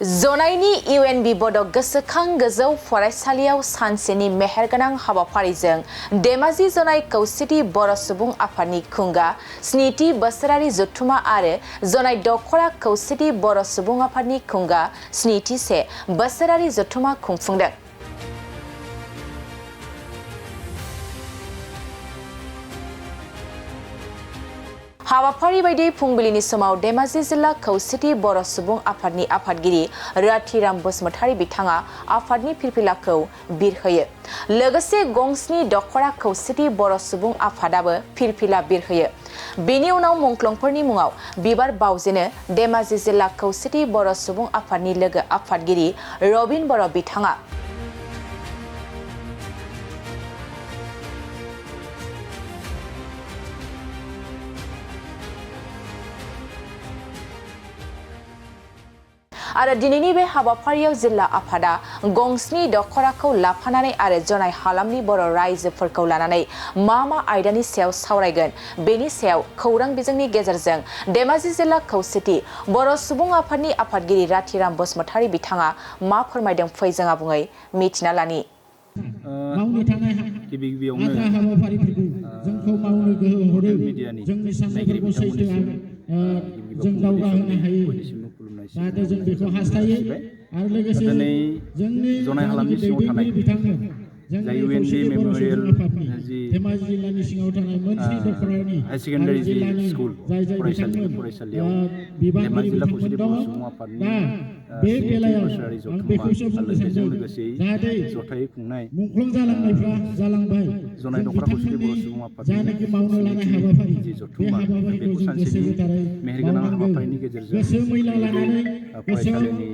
जनायनि इउएनबि बड'क गोसोखां गोजौ फरायसालियाव सानसेनि मेहेरगोनां हाबाफारिजों धेमाजि जनाय खौसेथि बर' सुबुं आफादनि खुंगा स्निथि बोसोरारि जथुमा आरो जनाय दखरा खौसेथि बर' सुबुं आफादनि खुंगा स्निथि से बोसोरारि जथुमा खुंफुंदों। हाबाफारि बायदि फुंबिलिनि समाव धेमाजि जिल्ला खौसेथि बर' सुबुं आफादनि आफादगिरि राथिराम बसुमतारी बिथाङा आफादनि फिरफिलाखौ बिरहोयो। लोगोसे गंस्नि दखरा खौसेथि बर' सुबुं आफादाबो फिरफिला बिरहोयो। बेनि उनाव मुंख्लंफोरनि मुङाव बिबार बावजेनो धेमाजि जिल्ला खौसेथि बर' सुबुं आफादनि लोगो आफादगिरि रबिन बर' बिथाङा। आरो दिनैनि बे हाबाफारियाव जिल्ला आफादा गंस्नि दखराखौ लाफानानै आरो जनाय हालामनि बर' रायजोफोरखौ लानानै मा आयदानि सायाव सावरायगोन बेनि सायाव खौरां बिजोंनि गेजेरजों धेमाजि जिल्ला खौसेथि बर' सुबुं आफादनि आफादगिरि राथिराम बसुमतारी बिथाङा मा फोरमायदों फै जों आबुङै मिथिना लानि। मावनो थानाय गिबियावनो हाबाफारिफोरखौ जोंखौ मावनो गोहो हरो जोंनि साननायफोरखौ सैथो जों दावगाहोनो हायो जाहाथे जों बेखौ हास्थायो आरो लोगोसे जोंनि जनाय हालामनि सिङाव थानाय जाय इउएनबि मेमोरियेल धेमाजि जिल्लानि सिङाव थानाय मोनस्नि दखरानि हाई सेकेन्डारि स्कुल फरायसालियाव धेमाजि जिल्ला खौसेथि बर' सुबुं आफादनि बे बेलायाव बोसोरारि आं बेखौसो बुंनो सानदों जाहाथे जथायै खुंनाय मुंख्लं जालांनायफ्रा जालांबाय जनाय दखरा खौसेथि बर' सुबुं आफादनि जानाखि मावनो लानाय हाबाफारि जि बे जथुमा हाबाफारिखौ बेखौ जों गोसो सानसेनि गोथारै मेहेरगोनां हाबाफारिनि गेजेरजों गोसो मैला लानानै फरायसालिनि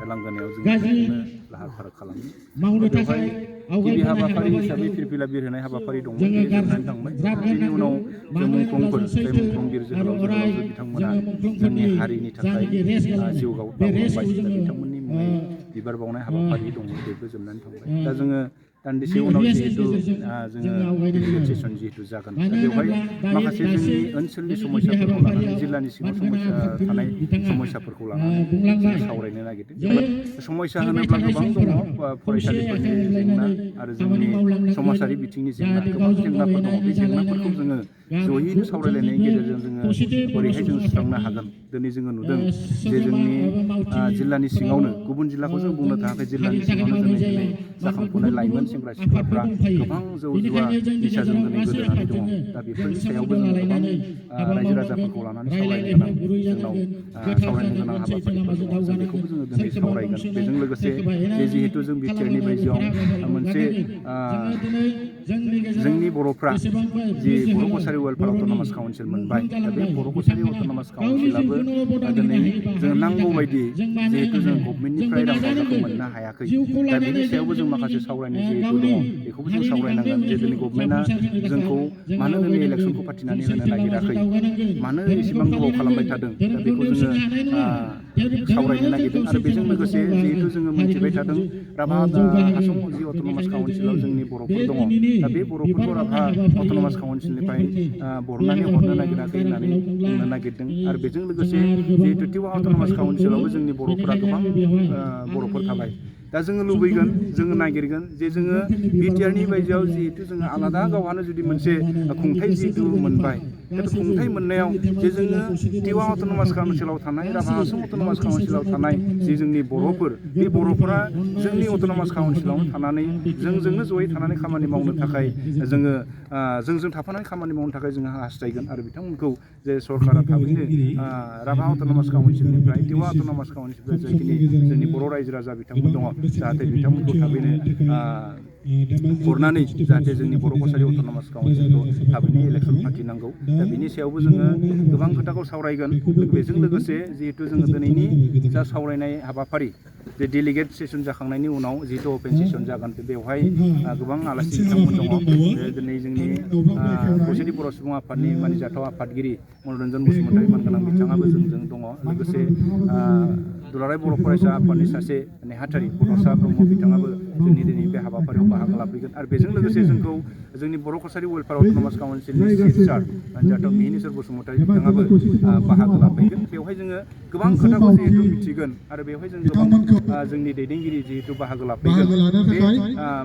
लांगोनायाव जों गाज्रि लाहार फाहार खालामो। मावनो थाखाय गिबि हाबाफारि हिसाबै फिरफिला बिरहोनाय हाबाफारि दंमोन, बे जोबनानै थांबाय। बेनि उनाव जों मुंख्लंफोर जाय मुंख्लंगिर जोहोलावजो बिथांमोना जोंनि हारिनि थाखाय जिउ बावलांबाय, दा बिथांमोननि मुङै बिबार बावनाय हाबाफारि दङ, बेबो जोबनानै थांबाय। दा जोङो दान्दिसे उनाव जिहेतु जोङो डेलिगेट सेसन जिहेतु जागोन, दा बेवहाय माखासे जोंनि ओनसोलनि समस्याफोरखौ लानानै जिल्लानि सिङाव थानाय समस्याफोरखौ लानानै जों सावरायनो नागिरदों। समस्या होनोब्ला गोबां दङ, फरायसालिफोरनि जेंना आरो जोंनि समाजारि बिथिंनि जेंना, गोबां जेंनाफोर दङ। बे जेंनाफोरखौ जोङो जयैनो सावरायलायनायनि गेजेरजों जोङो बोरैहाय जों सुस्रांनो हागोन। दिनै जोङो नुदों जे जोंनि जिल्लानि सिङावनो, गुबुन जिल्लाखौ जों बुंनो थाङाखै, जिल्लानि सिङावनो दिनै जाखांफुनाय लाइमोन सेंग्रा सिख्लाफ्रा गोबां जौ जुवा निसाजों दिनै गोदोनानै दङ। दा बेफोरनि सायावबो जों गोबां रायजो राजाफोरखौ लानानै सावरायनो गोनां जोंनाव सावरायनो गोनां हाबाफारिफोर दङ। जों बेखौबो जोङो दिनै सावरायगोन। बेजों लोगोसे जिहेतु जों बिटिआरनि बायजोआव मोनसे जोंनि बर'फ्रा जि बर' कसारि वेलफेयार अट'नमास काउन्सिल मोनबाय, दा बे बर' कसारि अट'नमास काउन्सिलाबो दिनै जों नांगौ बायदि जिहेतु जों गभमेन्टनिफ्राय रां रुफाखौ मोननो हायाखै, दा बेनि सायावबो जों माखासे सावरायनो जिहेतु दङ, बेखौबो जों सावरायनांगोन जे दिनै गभमेन्टआ जोंखौ मानो दिनै इलेक्सनखौ फाथिनानै होनो नागिराखै, मानो एसेबां गोबाव खालामबाय थादों, दा बेखौ जोङो सावरायनो नागिरदों। आरो बेजों लोगोसे जिहेतु जोङो मिथिबाय थादों राभा हासं जि अट'नमास काउन्सिलाव जोंनि बर'फोर दङ, दा बे बर'फोरखौ राभा अट'नमास काउन्सिलनिफ्राय बरनानै हरनो नागिराखै होननानै बुंनो नागिरदों। आरो बेजों लोगोसे जिहेतु टिवा अट'नमास काउन्सिलावबो जोंनि बर'फोरा गोबां बर'फोर थाबाय। दा जोङो लुबैगोन, जोङो नागिरगोन जे जोङो बिटिआरनि बायजोआव जिहेतु जोङो आलादा गावहानो जुदि मोनसे खुंथाइ जिहेतु मोनबाय, दा बे खुंथाइ मोननायाव जे जोङो टिवा अट'नमास काउन्सिलाव थानाय, राभा हासं अट'नमास काउन्सिलाव थानाय जि जोंनि बर'फोर, बे बर'फोरा जोंनि अट'नमास काउन्सिलावनो थानानै जोंजोंनो जयै थानानै खामानि मावनो थाखाय जोङो जोंजों थाफानानै खामानि मावनो थाखाय जोङो हास्थायगोन। आरो बिथांमोनखौ जे सरकारा थाबैनो राभा अट'नमास काउन्सिलनिफ्राय, टिवा अट'नमास काउन्सिलनिफ्राय जायखिनि जोंनि बर' रायजो राजा बिथांमोन दङ, जाहाथे बिथांमोनखौ थाबैनो हरनानै जाहाथे जोंनि बर' कसारि अट'नमास काउन्सिलखौ थाबैनो इलेक्सन फाथिनांगौ। दा बिनि सायावबो जोङो गोबां खोथाखौ सावरायगोन। बेजों लोगोसे जिहेतु जोङो दिनैनि जा सावरायनाय हाबाफारि, जे डेलिगेट सेसन जाखांनायनि उनाव जिहेतु अपेन सेसन जागोन, बेवहाय गोबां आलासि बिथांमोन दङ। दिनै जोंनि खौसेथि बर' सुबुं आफादनि मानिजाथाव आफादगिरि मनरन्जन बसुमतारी मानगोनां बिथाङाबो जोंजों दङ। लोगोसे दुलाराय बर' फरायसा आफादनि सासे नेहाथारि बड'सा ब्रह्म बिथाङाबो जोंनि दिनै बे हाबाफारियाव बाहागो लाफैगोन आरो बेजों लोगोसे जोंखौ जोंनि बर' कसारि वेलफेयार अट'नमास काउन्सिलनि चिफ जार्ज जाथाव मिहिनीश्वर बसुमतारी बिथाङाबो बाहागो लाफैगोन बेवहाय जोङो गोबां खोथाखौ जिहेतु मिथिगोन आरो बेवहाय जों गोबां जोंनि दैदेनगिरि जिहेतु बाहागो लाफैगोन बे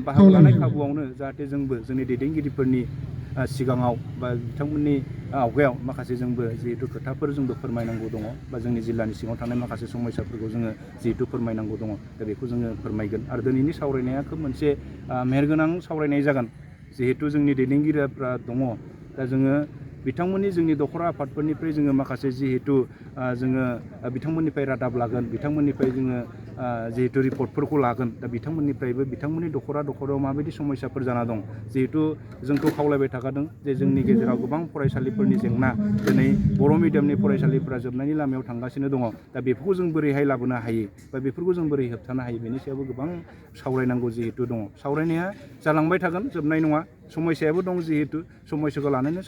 बाहागो लानाय खाबुआवनो जाहाथे जोंबो जोंनि दैदेनगिरिफोरनि सिगाङाव बा बिथांमोननि आवगायाव माखासे जोंबो जिहेतु खोथाफोर जोंबो फोरमायनांगौ दङ बा जोंनि जिल्लानि सिङाव थानाय माखासे समस्याफोरखौ जोङो जिहेतु फोरमायनांगौ दङ दा बेखौ जोङो फोरमायगोन आरो दिनैनि सावरायनाया खोब मोनसे मेहेरगोनां सावरायनाय जागोन जिहेतु जोंनि दैदेनगिरिफ्रा दङ दा जोङो बिथांमोननि जोंनि दखरा आफादफोरनिफ्राय जोङो माखासे जिहेतु जोङो बिथांमोननिफ्राय रादाब लागोन बिथांमोननिफ्राय जोङो जिहेतु रिपर्टफोरखौ लागोन दा बिथांमोननिफ्रायबो बिथांमोननि दखराव माबायदि समस्याफोर जाना दं जिहेतु जोंखौ खावलायबाय थाखादों जे जोंनि गेजेराव गोबां फरायसालिफोरनि जेंना दिनै बर' मिडियामनि फरायसालिफोरा जोबनायनि लामायाव थांगासिनो दङ दा बेफोरखौ जों बोरैहाय लाबोनो हायो बा बेफोरखौ जों बोरै होबथानो हायो बेनि सायावबो गोबां सावरायनांगौ जिहेतु दङ सावरायनाया जालांबाय थागोन जोबनाय नङा समस्यायाबो दं जिहेतु समस्याखौ लानानै